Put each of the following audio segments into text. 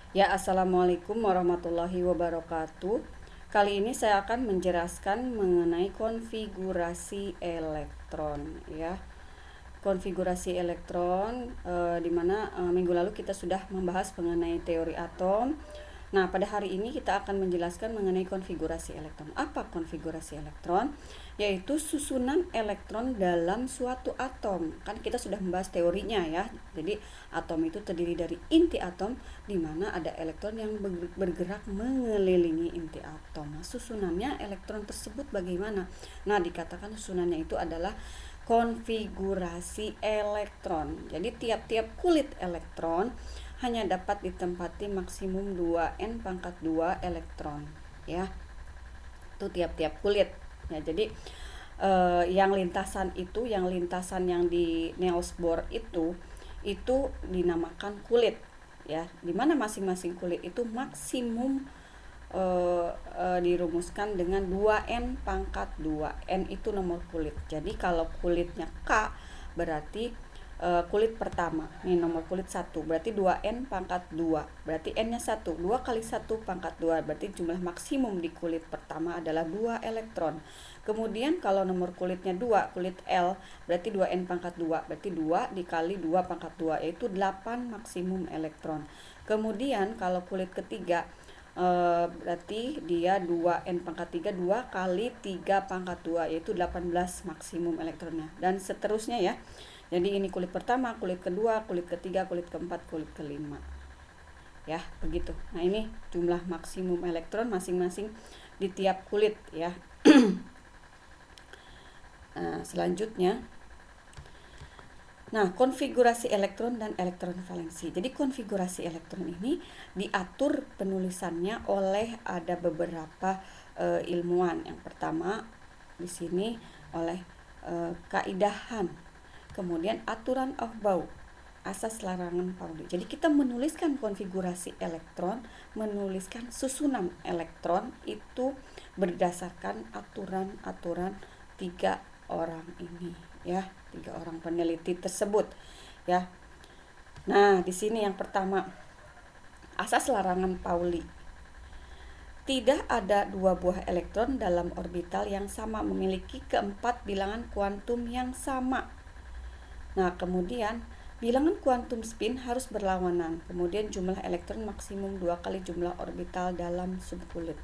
Ya, assalamualaikum warahmatullahi wabarakatuh. Kali ini saya akan menjelaskan mengenai konfigurasi elektron, ya. Konfigurasi elektron, di mana minggu lalu kita sudah membahas mengenai teori atom. Nah, pada hari ini kita akan menjelaskan mengenai konfigurasi elektron. Apa konfigurasi elektron? Yaitu susunan elektron dalam suatu atom. Kan kita sudah membahas teorinya ya. Jadi atom itu terdiri dari inti atom, di mana ada elektron yang bergerak mengelilingi inti atom. Nah, susunannya elektron tersebut bagaimana? Nah, dikatakan susunannya itu adalah konfigurasi elektron. Jadi tiap-tiap kulit elektron hanya dapat ditempati maksimum 2n pangkat 2 elektron, ya. Itu tiap-tiap kulit. Ya, jadi yang lintasan yang di Niels Bohr itu dinamakan kulit, ya. Dimana masing-masing kulit itu maksimum dirumuskan dengan 2n pangkat 2. N itu nomor kulit. Jadi kalau kulitnya K berarti kulit pertama, ini nomor kulit 1, berarti 2n pangkat 2, berarti n nya 1, 2 kali 1 pangkat 2, berarti jumlah maksimum di kulit pertama adalah 2 elektron. Kemudian kalau nomor kulitnya 2, kulit L, berarti 2n pangkat 2, berarti 2 dikali 2 pangkat 2, yaitu 8 maksimum elektron. Kemudian kalau kulit ketiga, berarti dia 2n pangkat 3, 2 kali 3 pangkat 2, yaitu 18 maksimum elektronnya, dan seterusnya ya. Jadi ini kulit pertama, kulit kedua, kulit ketiga, kulit keempat, kulit kelima. Ya, begitu. Nah, ini jumlah maksimum elektron masing-masing di tiap kulit ya. Nah, selanjutnya, konfigurasi elektron dan elektron valensi. Jadi konfigurasi elektron ini diatur penulisannya oleh ada beberapa ilmuwan. Yang pertama di sini oleh Kaidahan. Kemudian aturan Aufbau, asas larangan Pauli. Jadi kita menuliskan konfigurasi elektron, menuliskan susunan elektron itu berdasarkan aturan-aturan 3 orang ini ya, 3 orang peneliti tersebut ya. Nah, di sini yang pertama, asas larangan Pauli. Tidak ada 2 buah elektron dalam orbital yang sama memiliki keempat bilangan kuantum yang sama. Nah, kemudian bilangan kuantum spin harus berlawanan. Kemudian jumlah elektron maksimum 2 kali jumlah orbital dalam subkulit.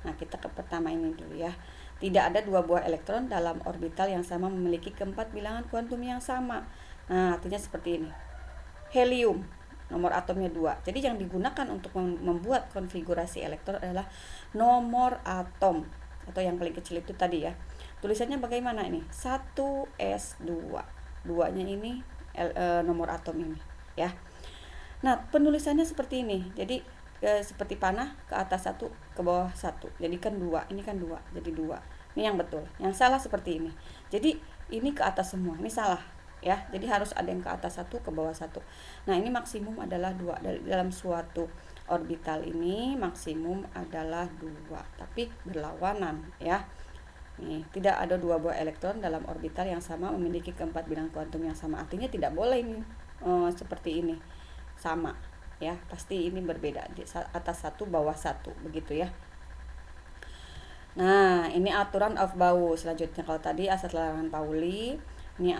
Nah, kita ke pertama ini dulu ya. Tidak ada 2 buah elektron dalam orbital yang sama memiliki keempat bilangan kuantum yang sama. Nah, artinya seperti ini. Helium, nomor atomnya 2. Jadi yang digunakan untuk membuat konfigurasi elektron adalah nomor atom, atau yang paling kecil itu tadi ya. Tulisannya bagaimana ini? 1s2. 2-nya ini nomor atom ini ya. Nah, penulisannya seperti ini. Jadi seperti panah, ke atas 1, ke bawah 1. Jadi kan 2, ini kan 2, jadi 2. Ini yang betul. Yang salah seperti ini. Jadi ini ke atas semua. Ini salah ya. Jadi harus ada yang ke atas 1, ke bawah 1. Nah, ini maksimum adalah 2. Dalam suatu orbital ini maksimum adalah 2, tapi berlawanan ya. Nih, tidak ada 2 buah elektron dalam orbital yang sama memiliki keempat bilangan kuantum yang sama. Artinya tidak boleh ini seperti ini. Sama ya, pasti ini berbeda, di atas 1, bawah 1, begitu ya. Nah, ini aturan Aufbau. Selanjutnya kalau tadi asas larangan Pauli, ini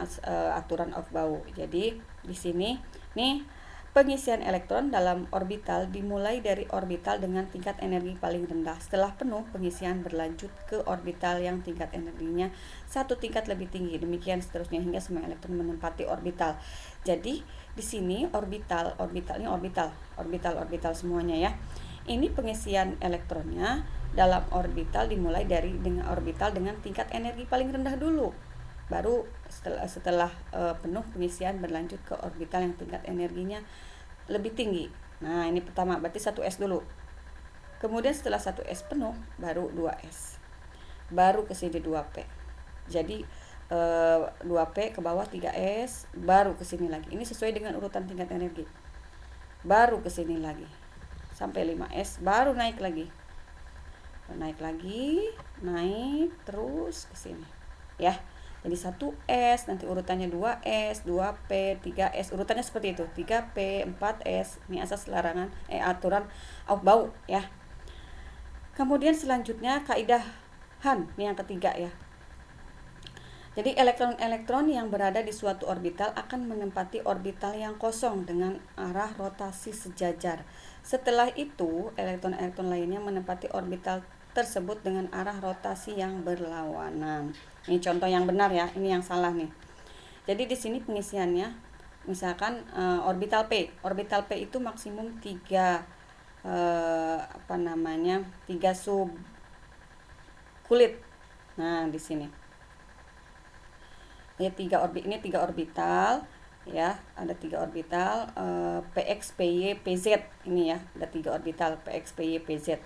aturan Aufbau. Jadi di sini nih, pengisian elektron dalam orbital dimulai dari orbital dengan tingkat energi paling rendah. Setelah penuh, pengisian berlanjut ke orbital yang tingkat energinya 1 tingkat lebih tinggi. Demikian seterusnya hingga semua elektron menempati orbital. Jadi di sini orbital semuanya ya. Ini pengisian elektronnya dalam orbital dimulai dari orbital dengan tingkat energi paling rendah dulu. Baru setelah penuh, pengisian berlanjut ke orbital yang tingkat energinya lebih tinggi. Nah, ini pertama, berarti 1s dulu. Kemudian setelah 1s penuh, baru 2s. Baru ke sini 2p. Jadi 2p ke bawah 3s, baru ke sini lagi. Ini sesuai dengan urutan tingkat energi. Baru ke sini lagi. Sampai 5s, baru naik lagi. Naik terus ke sini. Ya. Jadi 1s, nanti urutannya 2s, 2p, 3s, urutannya seperti itu. 3p, 4s. Ini asas larangan aturan aufbau ya. Kemudian selanjutnya kaidah Han, ini yang ketiga ya. Jadi elektron-elektron yang berada di suatu orbital akan menempati orbital yang kosong dengan arah rotasi sejajar. Setelah itu, elektron-elektron lainnya menempati orbital tersebut dengan arah rotasi yang berlawanan. Ini contoh yang benar ya, ini yang salah nih. Jadi di sini pengisiannya, misalkan orbital P. Orbital P itu maksimum 3 3 sub kulit. Nah, di sini. Ini 3 orbital ya, ada 3 orbital PX, PY, PZ ini ya, ada 3 orbital PX, PY, PZ.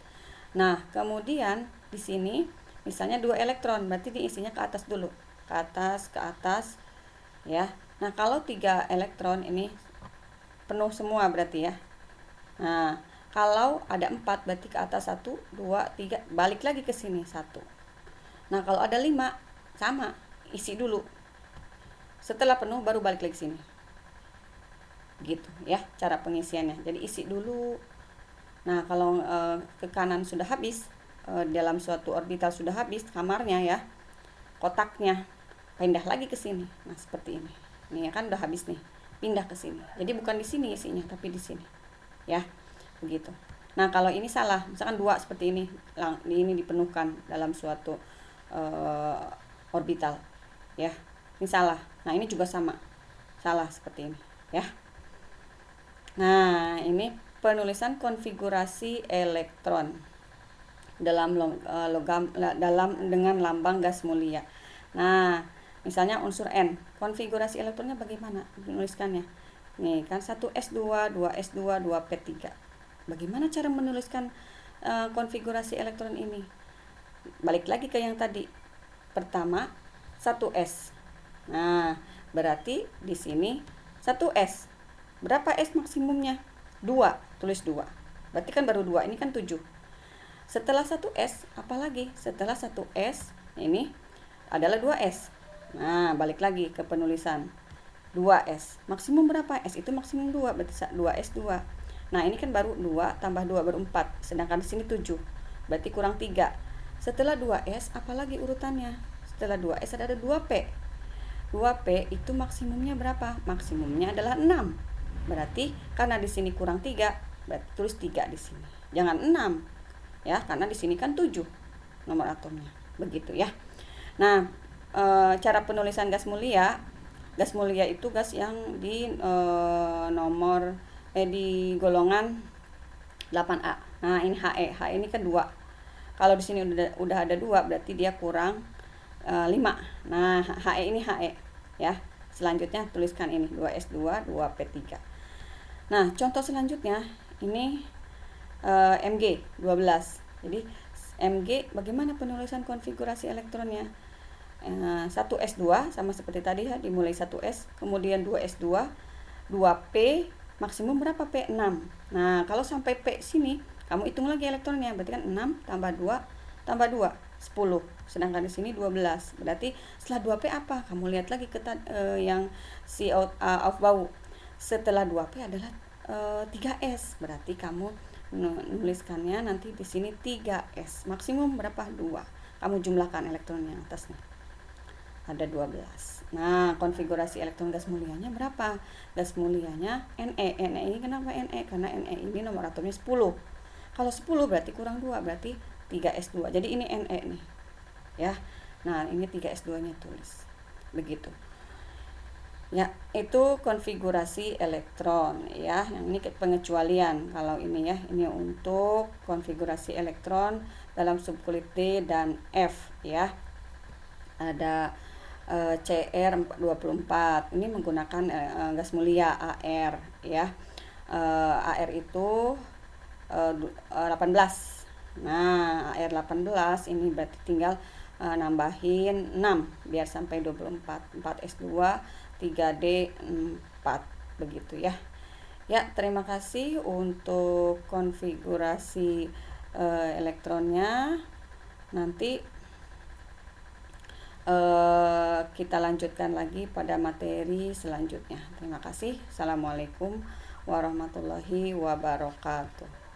Nah, kemudian di sini misalnya 2 elektron, berarti diisinya ke atas dulu, ke atas ya. Nah, kalau 3 elektron ini penuh semua berarti ya. Nah, kalau ada 4 berarti ke atas 1, 2, 3, balik lagi ke sini 1. Nah, kalau ada 5 sama, isi dulu. Setelah penuh baru balik lagi sini. Gitu ya cara pengisiannya. Jadi isi dulu. Nah, kalau ke kanan sudah habis, dalam suatu orbital sudah habis kamarnya ya, kotaknya, pindah lagi ke sini. Nah, seperti ini. Ini kan udah habis nih. Pindah ke sini. Jadi bukan di sini isinya, tapi di sini. Ya. Begitu. Nah, kalau ini salah, misalkan 2 seperti ini dipenuhkan dalam suatu orbital. Ya. Ini salah. Nah, ini juga sama. Salah seperti ini, ya. Nah, ini penulisan konfigurasi elektron dalam dengan lambang gas mulia. Nah, misalnya unsur N. Konfigurasi elektronnya bagaimana menuliskannya? Nih, kan 1s2, 2s2, 2p3. Bagaimana cara menuliskan konfigurasi elektron ini? Balik lagi ke yang tadi. Pertama, 1s. Nah, berarti di sini 1s. Berapa s maksimumnya? 2, tulis 2. Berarti kan baru 2, ini kan 7. Setelah 1s, apalagi? Setelah 1s, ini adalah 2s. Nah, balik lagi ke penulisan. 2s. Maksimum berapa? S itu maksimum 2, berarti 2s2. Nah, ini kan baru 2 tambah 2 baru 4. Sedangkan di sini 7. Berarti kurang 3. Setelah 2s, apalagi urutannya? Setelah 2s ada 2p. 2P itu maksimumnya berapa? Maksimumnya adalah 6. Berarti karena di sini kurang 3, berarti tulis 3 di sini. Jangan 6. Ya, karena di sini kan 7 nomor atomnya. Begitu ya. Nah, cara penulisan gas mulia. Gas mulia itu gas yang di di golongan 8A. Nah, ini He. He ini kan 2. Kalau di sini udah ada 2, berarti dia kurang 5. Nah, He ini He ya. Selanjutnya tuliskan ini 2s2, 2p3. Nah, contoh selanjutnya ini Mg 12. Jadi Mg bagaimana penulisan konfigurasi elektronnya? 1s2 sama seperti tadi ya, dimulai 1s, kemudian 2s2, 2p, maksimum berapa p? 6. Nah, kalau sampai p sini kamu hitung lagi elektronnya, berarti kan 6 tambah 2 tambah 2 10. Sedangkan di sini 12. Berarti setelah 2P apa? Kamu lihat lagi ke yang si aufbau. Setelah 2P adalah 3S. Berarti kamu menuliskannya nanti di sini 3S. Maksimum berapa? 2. Kamu jumlahkan elektron yang atasnya. Ada 12. Nah, konfigurasi elektron gas mulianya berapa? Gas mulianya Ne. Ne ini kenapa Ne? Karena Ne ini nomor atomnya 10. Kalau 10 berarti kurang 2, berarti 3s2. Jadi ini Ne nih. Ya. Nah, ini 3s2-nya tulis. Begitu. Ya, itu konfigurasi elektron ya. Yang ini pengecualian kalau ini ya. Ini untuk konfigurasi elektron dalam subkulit D dan F ya. Ada CR24. Ini menggunakan gas mulia AR ya. AR itu 18. Nah, AR 18 ini berarti tinggal nambahin 6 biar sampai 24. 4S2, 3D 4 begitu ya. Ya, terima kasih untuk konfigurasi elektronnya. Nanti kita lanjutkan lagi pada materi selanjutnya. Terima kasih. Assalamualaikum warahmatullahi wabarakatuh.